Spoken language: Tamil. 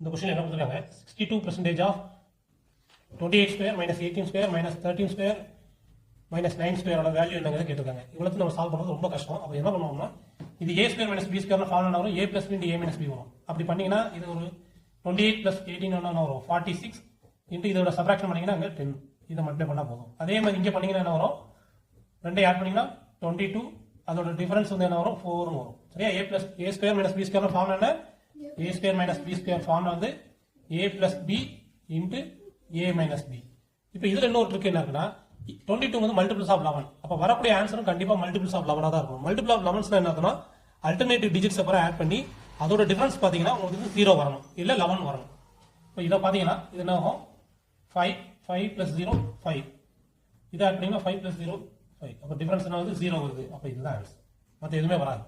இந்த கொஸ்டின் என்ன கொடுத்துருக்காங்க 62% of 28 square minus 18 square minus 13 square minus 9 ஸ்கொயரோட வேல்யூ என்னங்கிறத கேட்டிருக்காங்க. இவ்வளவு நம்ம சால்வ் பண்ணுறது ரொம்ப கஷ்டம். அப்போ என்ன பண்ணுவோம்னா இது A square minus B square formula வரும், A plus into A minus B வரும். அப்படி பண்ணீங்கன்னா இது ஒரு 28 பிளஸ் 18 என்ன வரும் 46 இன்ட்டு இதோட சப்ராக்ஷன் பண்ணீங்கன்னா அங்கே 10 இதை மல்டிப்ளை பண்ணால் போதும். அதே மாதிரி இங்கே பண்ணீங்கன்னா என்ன வரும், ரெண்டே ஆட் பண்ணீங்கன்னா 22, அதோட டிஃபரன்ஸ் வந்து என்ன வரும் 4 வரும். சரியா? A plus A square minus B square formula என்ன, A square minus B square formula வந்து A plus B into A minus B. இப்போ இதுல இன்னொரு ட்ரிக் என்ன இருக்குன்னா 22 வந்து மல்டிபிள்ஸ் ஆஃப் 11. அப்போ வரக்கூடிய ஆன்சரும் கண்டிப்பா மல்டிபிள்ஸ் ஆஃப் 11 தான் இருக்கும். மல்டிபிள் ஆஃப் 11 என்ன ஆகுதுன்னா அல்டர்னேட்டிவ் டிஜிட்ஸ் அப்புறம் ஆட் பண்ணி அதோட டிஃபரன்ஸ் பாத்தீங்கன்னா உங்களுக்கு 0 வரணும், இல்ல 11 வரணும். இப்போ இதை பாத்தீங்கன்னா இது என்ன ஆகும் 5 பிளஸ் 0 5, இதை ஆட் பண்ணீங்கன்னா 5 பிளஸ் 0 5. அப்போ டிஃபரன்ஸ் என்ன வந்து 0 வருது. அப்போ இதுதான் ஆன்சர், மற்ற எதுவுமே வராது.